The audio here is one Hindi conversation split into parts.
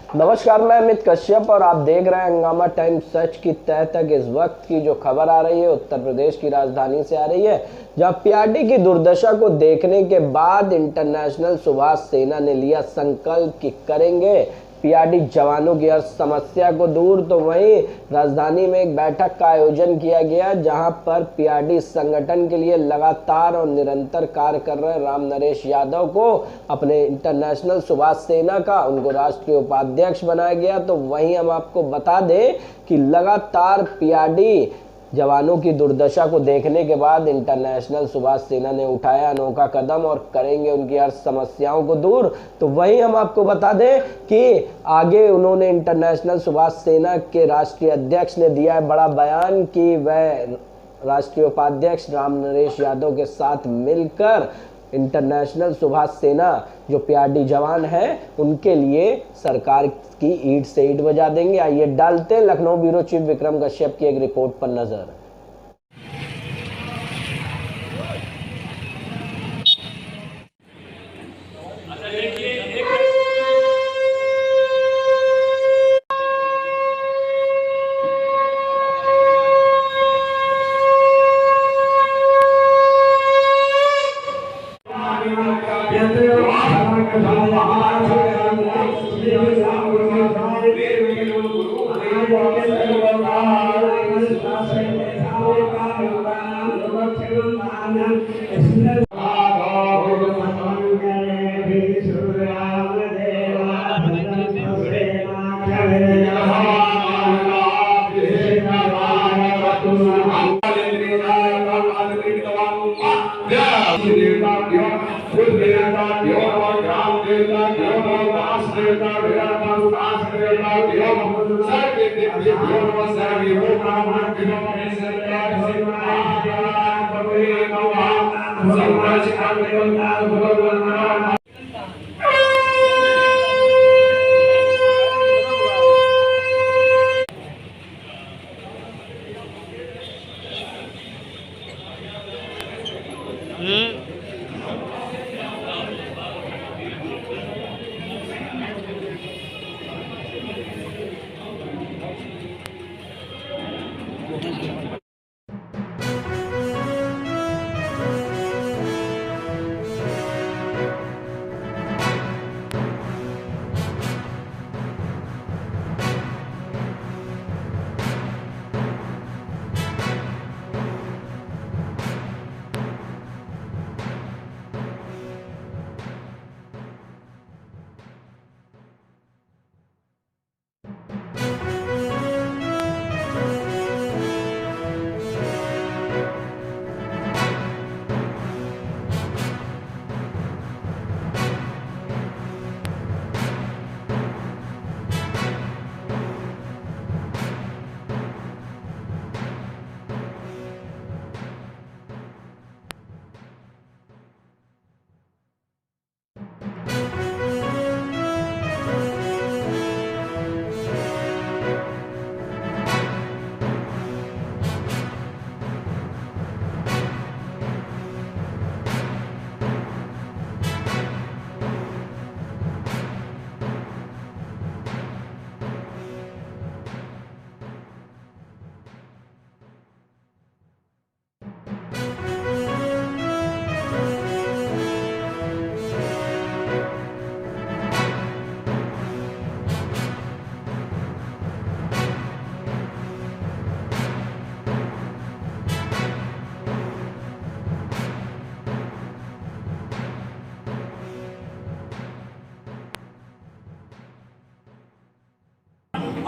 नमस्कार, मैं अमित कश्यप और आप देख रहे हैं हंगामा टाइम्स। सच की तह तक इस वक्त की जो खबर आ रही है उत्तर प्रदेश की राजधानी से आ रही है, जहां पीआरडी की दुर्दशा को देखने के बाद इंटरनेशनल सुभाष सेना ने लिया संकल्प कि करेंगे पीआरडी जवानों की हर समस्या को दूर। तो वहीं राजधानी में एक बैठक का आयोजन किया गया, जहां पर पीआरडी संगठन के लिए लगातार और निरंतर कार्य कर रहे राम नरेश यादव को अपने इंटरनेशनल सुभाष सेना का उनको राष्ट्रीय उपाध्यक्ष बनाया गया। तो वहीं हम आपको बता दें कि लगातार पीआरडी जवानों की दुर्दशा को देखने के बाद इंटरनेशनल सुभाष सेना ने उठाया अनोखा कदम और करेंगे उनकी हर समस्याओं को दूर। तो वहीं हम आपको बता दें कि आगे उन्होंने इंटरनेशनल सुभाष सेना के राष्ट्रीय अध्यक्ष ने दिया है बड़ा बयान कि वह राष्ट्रीय उपाध्यक्ष राम नरेश यादव के साथ मिलकर इंटरनेशनल सुभाष सेना जो पीआरडी जवान है उनके लिए सरकार की ईंट से ईंट बजा देंगे। आइए डालते हैं लखनऊ ब्यूरो चीफ विक्रम कश्यप की एक रिपोर्ट पर नजर।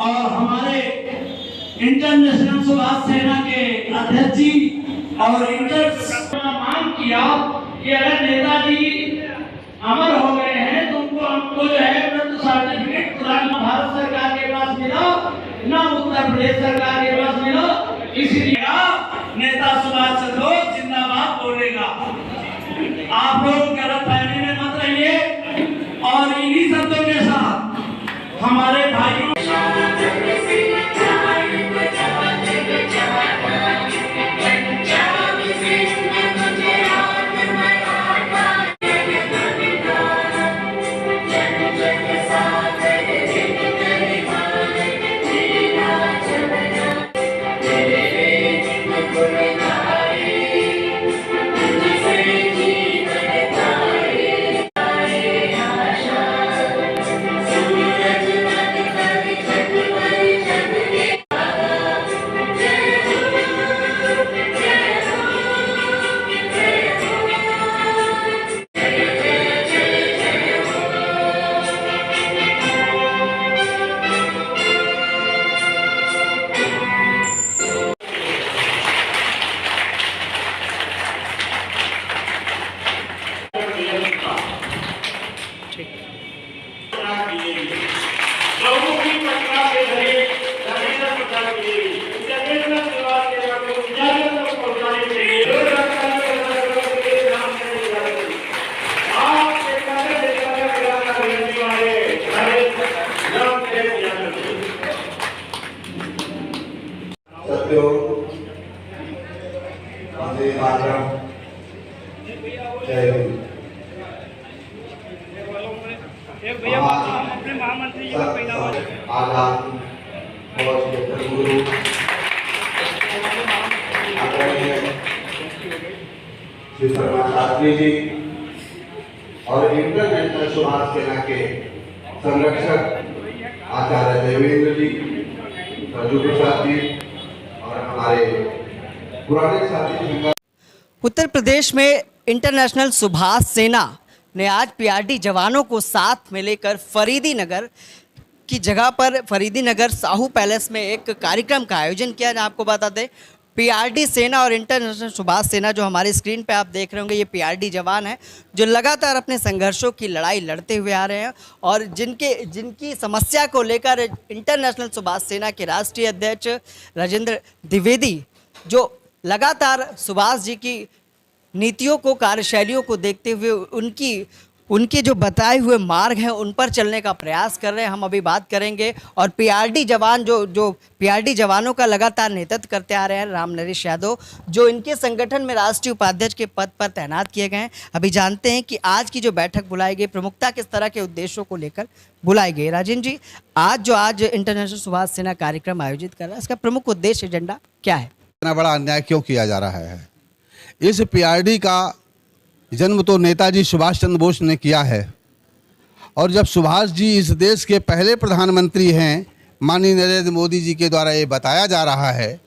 और हमारे इंटरनेशनल सुभाष सेना के अध्यक्ष जी और मांग किया कि अगर नेताजी अमर हो गए हैं तो हमको जो है मृत्यु सर्टिफिकेट तुरंत भारत सरकार के पास मिला, ना उत्तर प्रदेश सरकार के पास मिला। इसलिए नेता सुभाष चंद्र जिंदाबाद बोलेगा। आप लोग गलतफहमी में मत रहिए और इन्हीं शब्दों के साथ हमारे भाइयों आजाद फौज के गुरु श्री शर्मा शास्त्री जी और इंटरनेशनल सुभाष सेना के संरक्षक आचार्य देवेंद्र जी, रजू प्रसाद जी और हमारे पुराने साथी। उत्तर प्रदेश में इंटरनेशनल सुभाष सेना ने आज पीआरडी जवानों को साथ में लेकर फरीदी नगर की जगह पर फरीदी नगर साहू पैलेस में एक कार्यक्रम का आयोजन किया। आपको बता दें, पीआरडी सेना और इंटरनेशनल सुभाष सेना जो हमारी स्क्रीन पे आप देख रहे होंगे, ये पीआरडी जवान हैं जो लगातार अपने संघर्षों की लड़ाई लड़ते हुए आ रहे हैं और जिनकी समस्या को लेकर इंटरनेशनल सुभाष सेना के राष्ट्रीय अध्यक्ष राजेंद्र द्विवेदी जो लगातार सुभाष जी की नीतियों को, कार्यशैलियों को देखते हुए उनके जो बताए हुए मार्ग हैं उन पर चलने का प्रयास कर रहे हैं। हम अभी बात करेंगे और पीआरडी जवान जो पीआरडी जवानों का लगातार नेतृत्व करते आ रहे हैं, राम नरेश यादव जो इनके संगठन में राष्ट्रीय उपाध्यक्ष के पद पर तैनात किए गए हैं। अभी जानते हैं कि आज की जो बैठक बुलाई गई, प्रमुखता किस तरह के उद्देश्यों को लेकर बुलाई गई। राजेंद्र जी, आज इंटरनेशनल सुभाष सेना कार्यक्रम आयोजित कर रहा है, इसका प्रमुख उद्देश्य, एजेंडा क्या है? इतना बड़ा अन्याय क्यों किया जा रहा है? इस पीआरडी का जन्म तो नेताजी सुभाष चंद्र बोस ने किया है और जब सुभाष जी इस देश के पहले प्रधानमंत्री हैं, माननीय नरेंद्र मोदी जी के द्वारा ये बताया जा रहा है,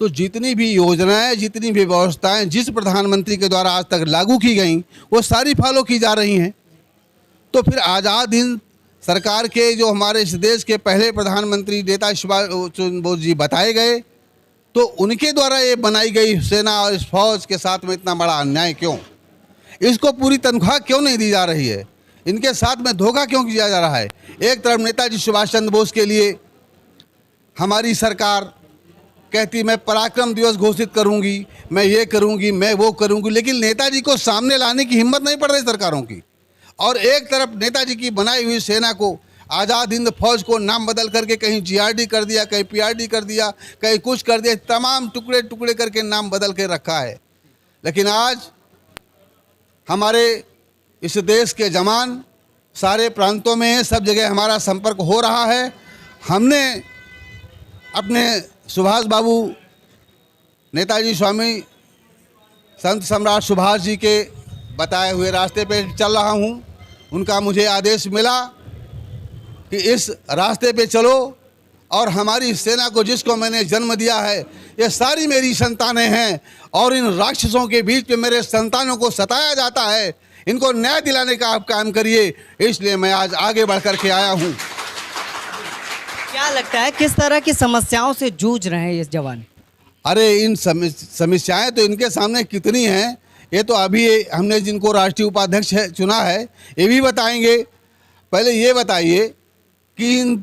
तो जितनी भी योजनाएं, जितनी भी व्यवस्थाएं जिस प्रधानमंत्री के द्वारा आज तक लागू की गई वो सारी फॉलो की जा रही हैं। तो फिर आज़ाद हिंद सरकार के जो हमारे इस देश के पहले प्रधानमंत्री नेताजी सुभाष चंद्र बोस जी बताए गए, तो उनके द्वारा ये बनाई गई सेना और इस फौज के साथ में इतना बड़ा अन्याय क्यों? इसको पूरी तनख्वाह क्यों नहीं दी जा रही है? इनके साथ में धोखा क्यों किया जा रहा है? एक तरफ नेताजी सुभाष चंद्र बोस के लिए हमारी सरकार कहती मैं पराक्रम दिवस घोषित करूंगी, मैं ये करूंगी, मैं वो करूंगी, लेकिन नेताजी को सामने लाने की हिम्मत नहीं पड़ रही सरकारों की। और एक तरफ नेताजी की बनाई हुई सेना को, आज़ाद हिंद फौज को नाम बदल करके कहीं जीआरडी कर दिया, कहीं पीआरडी कर दिया, कहीं कुछ कर दिया, तमाम टुकड़े टुकड़े करके नाम बदल के रखा है। लेकिन आज हमारे इस देश के जवान सारे प्रांतों में हैं, सब जगह हमारा संपर्क हो रहा है। हमने अपने सुभाष बाबू, नेताजी स्वामी संत सम्राट सुभाष जी के बताए हुए रास्ते पे चल रहा हूँ। उनका मुझे आदेश मिला कि इस रास्ते पे चलो और हमारी सेना को, जिसको मैंने जन्म दिया है, ये सारी मेरी संतानें हैं और इन राक्षसों के बीच में मेरे संतानों को सताया जाता है, इनको न्याय दिलाने का आप काम करिए। इसलिए मैं आज आगे बढ़ कर के आया हूँ। क्या लगता है किस तरह की समस्याओं से जूझ रहे हैं ये जवान? अरे इन समस्याएं तो इनके सामने कितनी हैं, ये तो अभी हमने जिनको राष्ट्रीय उपाध्यक्ष चुना है ये भी बताएंगे। पहले ये बताइए कि इन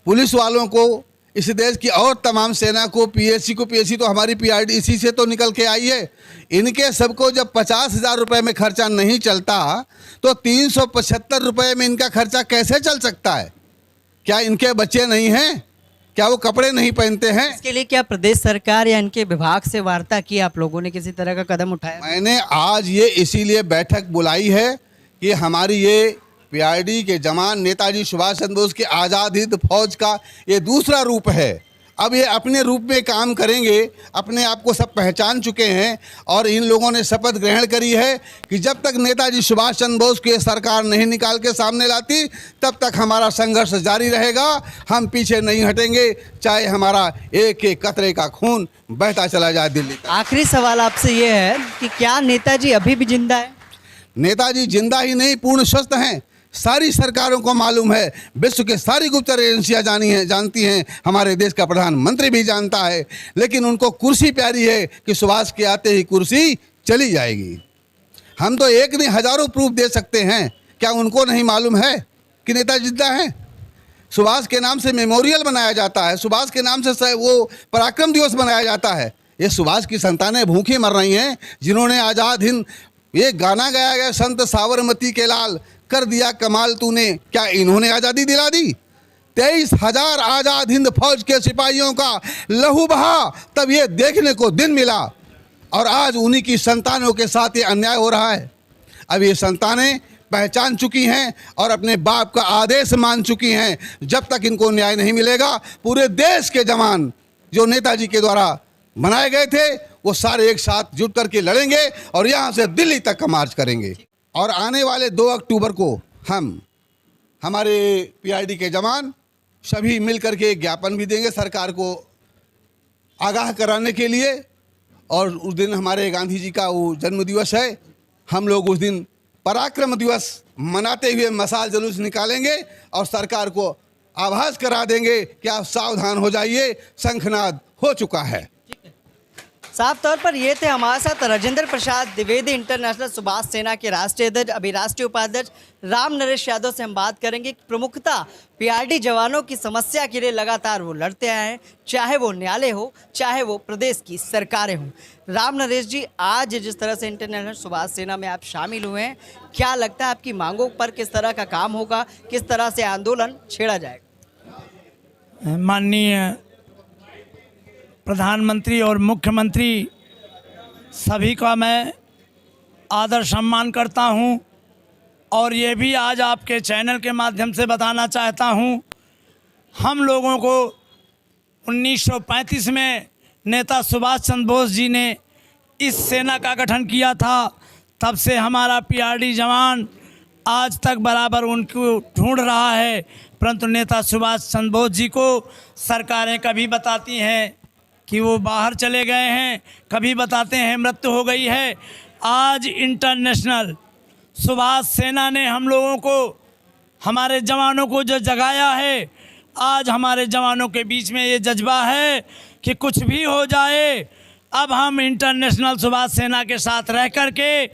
पुलिस वालों को, इस देश की और तमाम सेना को, पीएससी तो हमारी पीआरडी इसी से तो निकल के आई है। इनके सबको जब 50,000 रुपये में खर्चा नहीं चलता तो 375 रुपये में इनका खर्चा कैसे चल सकता है? क्या इनके बच्चे नहीं हैं? क्या वो कपड़े नहीं पहनते हैं? इसके लिए क्या प्रदेश सरकार या इनके विभाग से वार्ता की? आप लोगों ने किसी तरह का कदम उठाया? मैंने आज ये इसीलिए बैठक बुलाई है कि हमारी ये पीआरडी के जवान नेताजी सुभाष चंद्र बोस के आज़ाद हिंद फौज का ये दूसरा रूप है। अब ये अपने रूप में काम करेंगे, अपने आप को सब पहचान चुके हैं और इन लोगों ने शपथ ग्रहण करी है कि जब तक नेताजी सुभाष चंद्र बोस की सरकार नहीं निकाल के सामने लाती तब तक हमारा संघर्ष जारी रहेगा। हम पीछे नहीं हटेंगे, चाहे हमारा एक एक कतरे का खून बहता चला जाए दिल्ली तक। आखिरी सवाल आपसे ये है कि क्या नेताजी अभी भी जिंदा है? नेताजी जिंदा ही नहीं, पूर्ण स्वस्थ हैं। सारी सरकारों को मालूम है, विश्व के सारी गुप्तचर एजेंसियां जानती हैं, हमारे देश का प्रधानमंत्री भी जानता है, लेकिन उनको कुर्सी प्यारी है कि सुभाष के आते ही कुर्सी चली जाएगी। हम तो एक नहीं हजारों प्रूफ दे सकते हैं। क्या उनको नहीं मालूम है कि नेताजी जिंदा हैं? सुभाष के नाम से मेमोरियल बनाया जाता है, सुभाष के नाम से वो पराक्रम दिवस मनाया जाता है। ये सुभाष की संतानें भूखी मर रही हैं, जिन्होंने आज़ाद हिंद, ये गाना गाया गया, संत साबरमती के लाल कर दिया कमाल तूने, क्या इन्होंने आज़ादी दिला दी? 23,000 आज़ाद हिंद फौज के सिपाहियों का लहू बहा, तब ये देखने को दिन मिला और आज उन्हीं की संतानों के साथ ये अन्याय हो रहा है। अब ये संतानें पहचान चुकी हैं और अपने बाप का आदेश मान चुकी हैं। जब तक इनको न्याय नहीं मिलेगा, पूरे देश के जवान जो नेताजी के द्वारा बनाए गए थे वो सारे एक साथ जुट करके लड़ेंगे और यहाँ से दिल्ली तक का मार्च करेंगे। और आने वाले 2 अक्टूबर को हम हमारे पीआरडी के जवान सभी मिल करके एक ज्ञापन भी देंगे सरकार को आगाह कराने के लिए। और उस दिन हमारे गांधी जी का वो जन्म दिवस है, हम लोग उस दिन पराक्रम दिवस मनाते हुए मशाल जुलूस निकालेंगे और सरकार को आभास करा देंगे कि आप सावधान हो जाइए, शंखनाद हो चुका है। साफ तौर पर ये थे हमारे साथ राजेंद्र प्रसाद द्विवेदी, इंटरनेशनल सुभाष सेना के राष्ट्रीय अध्यक्ष, अभी राष्ट्रीय उपाध्यक्ष राम नरेश यादव से हम बात करेंगे। प्रमुखता पीआरडी जवानों की समस्या के लिए लगातार वो लड़ते आए हैं, चाहे वो न्यायालय हो, चाहे वो प्रदेश की सरकारें हों। राम नरेश जी, आज जिस तरह से इंटरनेशनल सुभाष सेना में आप शामिल हुए हैं, क्या लगता है आपकी मांगों पर किस तरह का काम होगा, किस तरह से आंदोलन छेड़ा जाएगा? माननीय प्रधानमंत्री और मुख्यमंत्री सभी का मैं आदर सम्मान करता हूं और ये भी आज आपके चैनल के माध्यम से बताना चाहता हूं, हम लोगों को 1935 में नेता सुभाष चंद्र बोस जी ने इस सेना का गठन किया था। तब से हमारा पीआरडी जवान आज तक बराबर उनको ढूंढ रहा है, परंतु नेता सुभाष चंद्र बोस जी को सरकारें कभी बताती हैं कि वो बाहर चले गए हैं, कभी बताते हैं मृत्यु हो गई है। आज इंटरनेशनल सुभाष सेना ने हम लोगों को, हमारे जवानों को जो जगाया है, आज हमारे जवानों के बीच में ये जज्बा है कि कुछ भी हो जाए, अब हम इंटरनेशनल सुभाष सेना के साथ रह कर के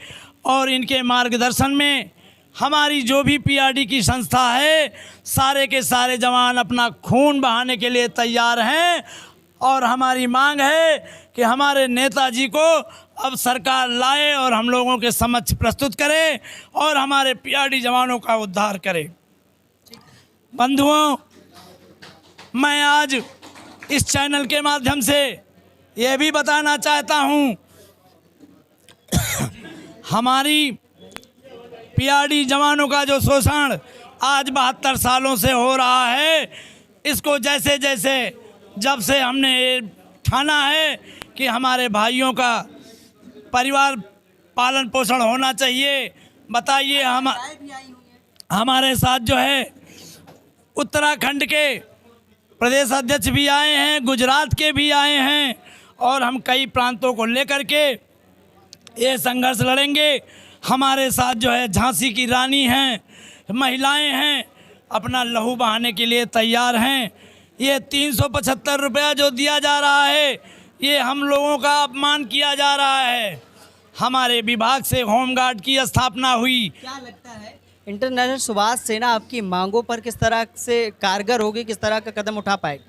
और इनके मार्गदर्शन में हमारी जो भी पीआरडी की संस्था है, सारे के सारे जवान अपना खून बहाने के लिए तैयार हैं। और हमारी मांग है कि हमारे नेताजी को अब सरकार लाए और हम लोगों के समक्ष प्रस्तुत करे और हमारे पीआरडी जवानों का उद्धार करे। बंधुओं, मैं आज इस चैनल के माध्यम से यह भी बताना चाहता हूं, हमारी पीआरडी जवानों का जो शोषण आज 72 सालों से हो रहा है, इसको जैसे जैसे जब से हमने ये ठाना है कि हमारे भाइयों का परिवार पालन पोषण होना चाहिए, बताइए हमारे साथ जो है उत्तराखंड के प्रदेश अध्यक्ष भी आए हैं, गुजरात के भी आए हैं और हम कई प्रांतों को लेकर के ये संघर्ष लड़ेंगे। हमारे साथ जो है झांसी की रानी हैं, महिलाएं हैं, अपना लहू बहाने के लिए तैयार हैं। ये 375 रुपया जो दिया जा रहा है, ये हम लोगों का अपमान किया जा रहा है। हमारे विभाग से होमगार्ड की स्थापना हुई। क्या लगता है इंटरनेशनल सुभाष सेना आपकी मांगों पर किस तरह से कारगर होगी, किस तरह का कदम उठा पाएगी?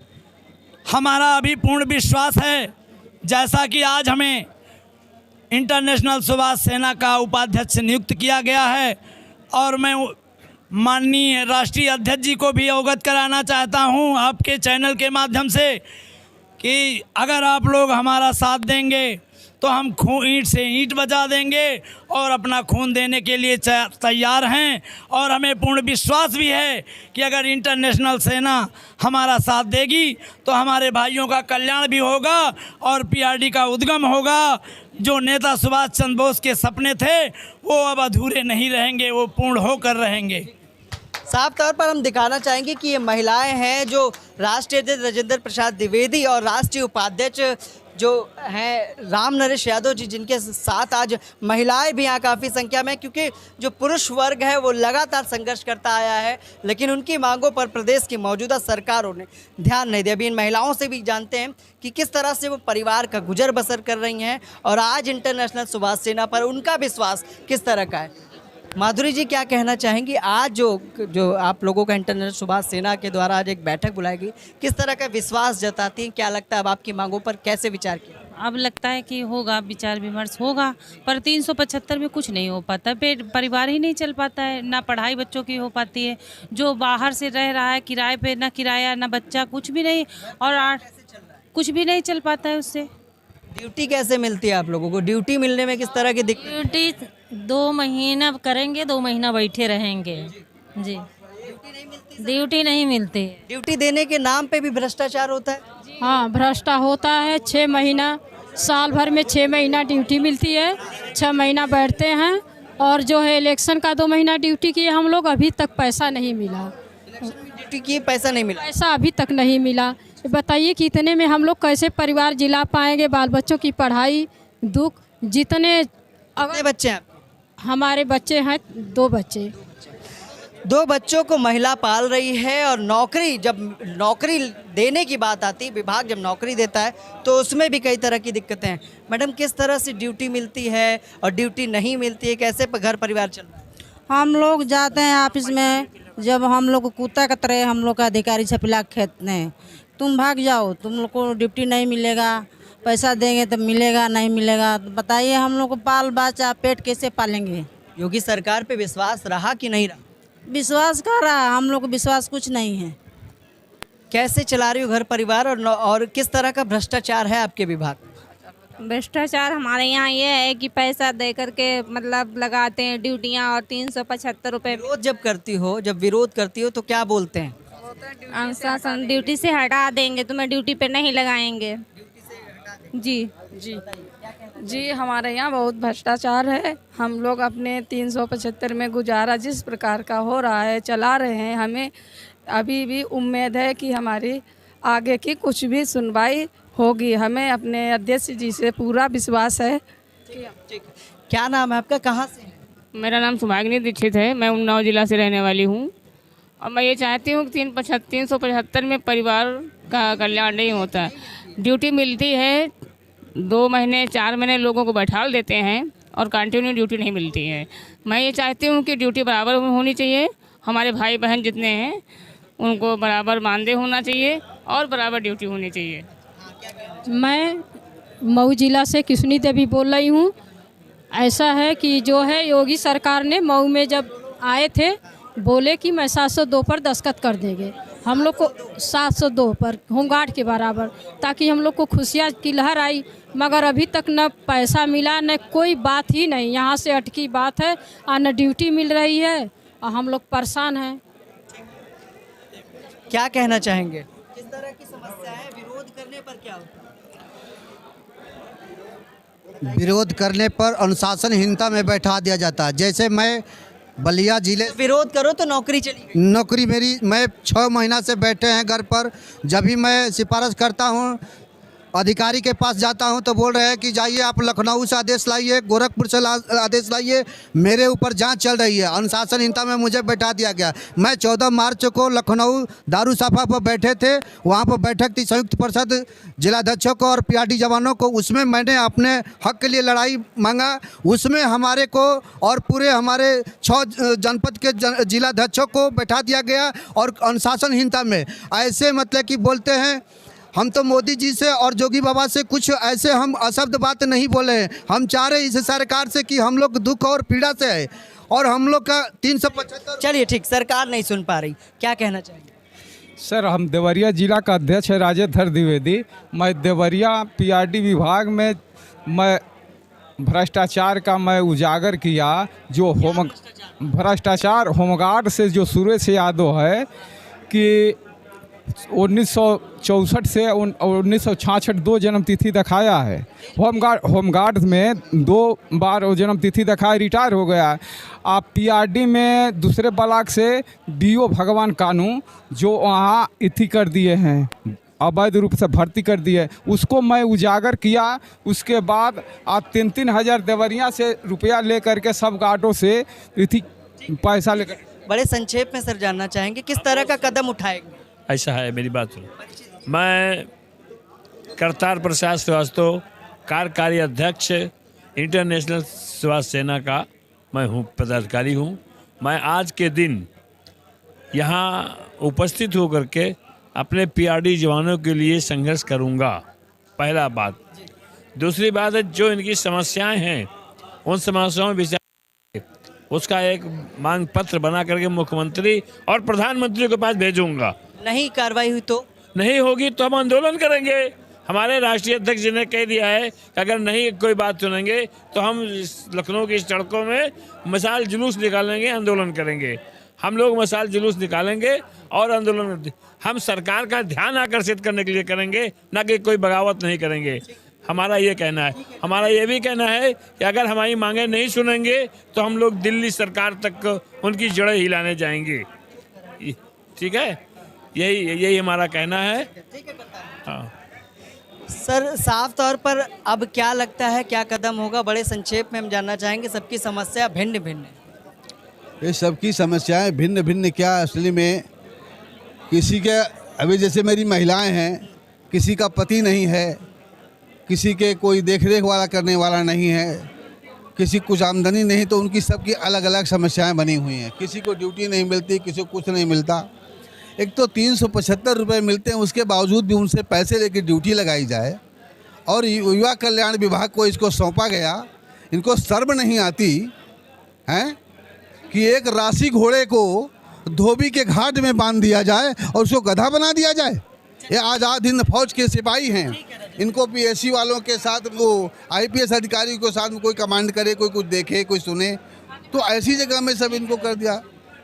हमारा अभी पूर्ण विश्वास है, जैसा कि आज हमें इंटरनेशनल सुभाष सेना का उपाध्यक्ष नियुक्त किया गया है और मैं माननीय राष्ट्रीय अध्यक्ष जी को भी अवगत कराना चाहता हूं आपके चैनल के माध्यम से कि अगर आप लोग हमारा साथ देंगे तो हम ईंट से ईंट बजा देंगे और अपना खून देने के लिए तैयार हैं। और हमें पूर्ण विश्वास भी है कि अगर इंटरनेशनल सेना हमारा साथ देगी तो हमारे भाइयों का कल्याण भी होगा और पीआरडी का उद्गम होगा। जो नेता सुभाष चंद्र बोस के सपने थे वो अब अधूरे नहीं रहेंगे, वो पूर्ण होकर रहेंगे। साफ तौर पर हम दिखाना चाहेंगे कि ये महिलाएं हैं जो राष्ट्रीय अध्यक्ष राजेंद्र प्रसाद द्विवेदी और राष्ट्रीय उपाध्यक्ष जो हैं राम नरेश यादव जी, जिनके साथ आज महिलाएं भी यहाँ काफ़ी संख्या में, क्योंकि जो पुरुष वर्ग है वो लगातार संघर्ष करता आया है, लेकिन उनकी मांगों पर प्रदेश की मौजूदा सरकारों ने ध्यान नहीं दिया। अभी इन महिलाओं से भी जानते हैं कि किस तरह से वो परिवार का गुजर बसर कर रही हैं और आज इंटरनेशनल सुभाष सेना पर उनका विश्वास किस तरह का है। माधुरी जी, क्या कहना चाहेंगी? आज जो आप लोगों का इंटरनेशनल सुभाष सेना के द्वारा आज एक बैठक बुलाई गई, किस तरह का विश्वास जताती हैं? क्या लगता है अब आपकी मांगों पर कैसे विचार किया? अब लगता है कि होगा, विचार विमर्श होगा, पर 375 में कुछ नहीं हो पाता, परिवार ही नहीं चल पाता है, ना पढ़ाई बच्चों की हो पाती है, जो बाहर से रह रहा है किराए पे, ना किराया ना बच्चा, कुछ भी नहीं, और कुछ भी नहीं चल पाता है उससे। ड्यूटी कैसे मिलती है आप लोगों को? ड्यूटी मिलने में किस तरह की दिक्कत? ड्यूटी 2 महीना करेंगे, 2 महीना बैठे रहेंगे जी। ड्यूटी नहीं मिलती। ड्यूटी देने के नाम पे भी भ्रष्टाचार होता है। हाँ, भ्रष्ट होता है। 6 महीना, साल भर में 6 महीना ड्यूटी मिलती है, 6 महीना बैठते हैं। और जो है इलेक्शन का 2 महीना ड्यूटी किए हम लोग, अभी तक पैसा नहीं मिला। ड्यूटी की पैसा नहीं मिला। पैसा अभी तक नहीं मिला। बताइए कि इतने में हम लोग कैसे परिवार जिला पाएंगे? बाल बच्चों की पढ़ाई दुख जितने। कितने बच्चे हैं आपके? हमारे बच्चे हैं 2 बच्चे। 2 बच्चों को महिला पाल रही है। और नौकरी, जब नौकरी देने की बात आती है, विभाग जब नौकरी देता है तो उसमें भी कई तरह की दिक्कतें हैं। मैडम, किस तरह से ड्यूटी मिलती है और ड्यूटी नहीं मिलती है, कैसे घर परिवार चल रहा है? हम लोग जाते हैं ऑफिस में, जब हम लोग को कुत्ता की तरह हम लोग का अधिकारी छपिला खेतते हैं, तुम भाग जाओ, तुम लोग को ड्यूटी नहीं मिलेगा, पैसा देंगे तो मिलेगा, नहीं मिलेगा। तो बताइए हम लोग को बाल बच्चा पेट कैसे पालेंगे? योगी सरकार पे विश्वास रहा कि नहीं रहा? विश्वास कर रहा, हम लोग को विश्वास कुछ नहीं है। कैसे चला रही हो घर परिवार? और किस तरह का भ्रष्टाचार है आपके विभाग? भ्रष्टाचार हमारे यहाँ ये है कि पैसा दे करके मतलब लगाते हैं ड्यूटियाँ, और 375 रुपये। विरोध जब करती हो, जब विरोध करती हो तो क्या बोलते हैं? अनुशासन ड्यूटी से हटा देंगे, तुम्हें ड्यूटी पे नहीं लगाएंगे। जी जी जी, हमारे यहाँ बहुत भ्रष्टाचार है। हम लोग अपने 375 में गुजारा जिस प्रकार का हो रहा है चला रहे हैं। हमें अभी भी उम्मीद है कि हमारी आगे की कुछ भी सुनवाई होगी। हमें अपने अध्यक्ष जी से पूरा विश्वास है। क्या नाम है आपका, कहाँ से? मेरा नाम सुभागिनी दीक्षित है। मैं उन्नाव जिला से रहने वाली हूँ। और मैं ये चाहती हूँ कि 375 में परिवार का कल्याण नहीं होता। ड्यूटी मिलती है, 2 महीने 4 महीने लोगों को बैठाल देते हैं और कंटिन्यू ड्यूटी नहीं मिलती है। मैं ये चाहती हूँ कि ड्यूटी बराबर होनी चाहिए। हमारे भाई बहन जितने हैं उनको बराबर मानदेय होना चाहिए और बराबर ड्यूटी होनी चाहिए। मैं मऊ जिला से किशनी देवी बोल रही हूँ। ऐसा है कि जो है योगी सरकार ने मऊ में जब आए थे बोले कि मैं 702 पर दस्तखत कर देंगे, हम लोग को 702 पर होमगार्ड के बराबर, ताकि हम लोग को खुशियाँ की लहर आई। मगर अभी तक न पैसा मिला, न कोई बात ही नहीं। यहाँ से अटकी बात है और न ड्यूटी मिल रही है और हम लोग परेशान हैं। क्या कहना चाहेंगे? किस तरह की समस्या है? विरोध करने पर क्या होता है? विरोध करने पर अनुशासनहीनता में बैठा दिया जाता है। जैसे मैं बलिया जिले, विरोध करो तो नौकरी चली गई। नौकरी मेरी, मैं 6 महीना से बैठे हैं घर पर। जब भी मैं सिफारिश करता हूँ, अधिकारी के पास जाता हूं तो बोल रहे हैं कि जाइए आप लखनऊ से आदेश लाइए, गोरखपुर से आदेश लाइए। मेरे ऊपर जांच चल रही है। अनुशासनहीनता में मुझे बैठा दिया गया। मैं 14 मार्च को लखनऊ दारूसाफा पर बैठे थे, वहां पर बैठक थी संयुक्त परिषद जिलाध्यक्षों को और पीआरडी जवानों को। उसमें मैंने अपने हक के लिए लड़ाई मांगा। उसमें हमारे को और पूरे हमारे 6 जनपद के जिलाध्यक्षों को बैठा दिया गया। और अनुशासनहीनता में ऐसे मतलब कि बोलते हैं, हम तो मोदी जी से और जोगी बाबा से कुछ ऐसे हम अशब्द बात नहीं बोले हैं। हम चाह रहे इस सरकार से कि हम लोग दुख और पीड़ा से है और हम लोग का 375। चलिए ठीक, सरकार नहीं सुन पा रही, क्या कहना चाहिए? सर, हम देवरिया जिला का अध्यक्ष है राजेंद्र द्विवेदी। मैं देवरिया पीआरडी विभाग में मैं भ्रष्टाचार का मैं उजागर किया। जो भ्रष्टाचार होमगार्ड से जो सुरेश यादव है कि 1964 से 1966 2 जन्म तिथि दिखाया है। होमगार्ड में 2 बार वो जन्म तिथि दिखाया, रिटायर हो गया। आप पीआरडी में दूसरे ब्लॉक से डीओ भगवान कानू जो वहाँ इथी कर दिए हैं, अवैध रूप से भर्ती कर दिए, उसको मैं उजागर किया। उसके बाद आप 3-3 हज़ार देवरिया से रुपया ले करके सब गार्डों से इथी पैसा लेकर। बड़े संक्षेप में सर जानना चाहेंगे किस तरह का कदम उठाएंगे? ऐसा है, मेरी बात सुनो। मैं करतार प्रसाद श्रीवास्तव, कार्यकारी अध्यक्ष इंटरनेशनल सुभाष सेना का मैं हूँ, पदाधिकारी हूँ। मैं आज के दिन यहाँ उपस्थित होकर के अपने पीआरडी जवानों के लिए संघर्ष करूँगा, पहला बात। दूसरी बात है, जो इनकी समस्याएं हैं उन समस्याओं में विचार, उसका एक मांग पत्र बना करके मुख्यमंत्री और प्रधानमंत्री के पास भेजूंगा। नहीं कार्रवाई हुई तो? नहीं होगी तो हम आंदोलन करेंगे। हमारे राष्ट्रीय अध्यक्ष जी ने कह दिया है कि अगर नहीं कोई बात सुनेंगे तो हम लखनऊ की सड़कों में मशाल जुलूस निकालेंगे, आंदोलन करेंगे। हम लोग मशाल जुलूस निकालेंगे और आंदोलन हम सरकार का ध्यान आकर्षित करने के लिए करेंगे, ना कि कोई बगावत नहीं करेंगे। हमारा ये कहना है। हमारा ये भी कहना है कि अगर हमारी मांगें नहीं सुनेंगे तो हम लोग दिल्ली सरकार तक उनकी जड़ें हिलाने जाएंगे। ठीक है, यही हमारा कहना है। हाँ सर, साफ तौर पर अब क्या लगता है, क्या कदम होगा? बड़े संक्षेप में हम जानना चाहेंगे। सबकी समस्या भिन्न भिन्न है। ये सबकी समस्याएं भिन्न भिन्न क्या, असली में किसी के अभी जैसे मेरी महिलाएं हैं, किसी का पति नहीं है, किसी के कोई देखरेख वाला करने वाला नहीं है, किसी कुछ आमदनी नहीं, तो उनकी सबकी अलग अलग समस्याएं बनी हुई हैं। किसी को ड्यूटी नहीं मिलती, किसी को कुछ नहीं मिलता। एक तो 375 रुपये मिलते हैं, उसके बावजूद भी उनसे पैसे लेकर ड्यूटी लगाई जाए और युवा कल्याण विभाग को इसको सौंपा गया। इनको शर्म नहीं आती हैं कि एक राशि घोड़े को धोबी के घाट में बांध दिया जाए और उसको गधा बना दिया जाए। ये आज़ाद हिंद फौज के सिपाही हैं, इनको पीएससी वालों के साथ, वो आईपीएस अधिकारी के साथ कोई कमांड करे, कोई कुछ देखे, कोई सुने, तो ऐसी जगह में सब इनको कर दिया।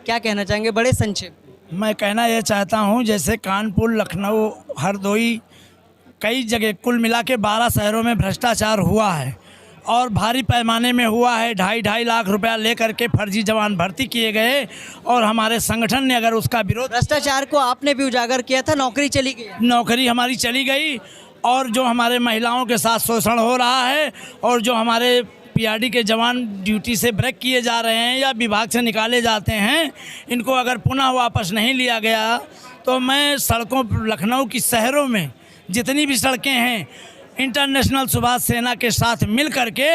क्या कहना चाहेंगे बड़े संक्षेप? मैं कहना यह चाहता हूं, जैसे कानपुर, लखनऊ, हरदोई, कई जगह कुल मिला के 12 शहरों में भ्रष्टाचार हुआ है और भारी पैमाने में हुआ है। 2.5 लाख रुपया लेकर के फर्जी जवान भर्ती किए गए और हमारे संगठन ने अगर उसका विरोध, भ्रष्टाचार को आपने भी उजागर किया था, नौकरी चली गई। नौकरी हमारी चली गई और जो हमारे महिलाओं के साथ शोषण हो रहा है और जो हमारे पीआरडी के जवान ड्यूटी से ब्रेक किए जा रहे हैं या विभाग से निकाले जाते हैं, इनको अगर पुनः वापस नहीं लिया गया तो मैं सड़कों, लखनऊ की शहरों में जितनी भी सड़कें हैं, इंटरनेशनल सुभाष सेना के साथ मिल करके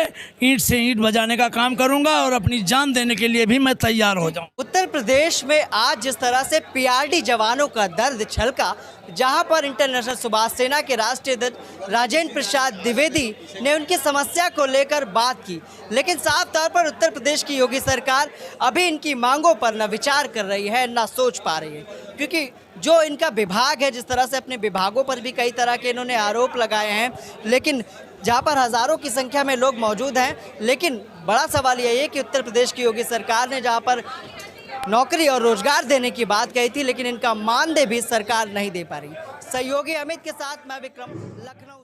ईंट से ईंट बजाने का काम करूंगा और अपनी जान देने के लिए भी मैं तैयार हो जाऊं। उत्तर प्रदेश में आज जिस तरह से पीआरडी जवानों का दर्द छलका, जहां पर इंटरनेशनल सुभाष सेना के राष्ट्रीय अध्यक्ष राजेंद्र प्रसाद द्विवेदी ने उनकी समस्या को लेकर बात की, लेकिन साफ तौर पर उत्तर प्रदेश की योगी सरकार अभी इनकी मांगों पर न विचार कर रही है, न सोच पा रही है। क्योंकि जो इनका विभाग है, जिस तरह से अपने विभागों पर भी कई तरह के इन्होंने आरोप लगाए हैं, लेकिन जहाँ पर हज़ारों की संख्या में लोग मौजूद हैं, लेकिन बड़ा सवाल यही है कि उत्तर प्रदेश की योगी सरकार ने जहाँ पर नौकरी और रोजगार देने की बात कही थी, लेकिन इनका मानदेय भी सरकार नहीं दे पा रही। सहयोगी अमित के साथ मैं विक्रम, लखनऊ।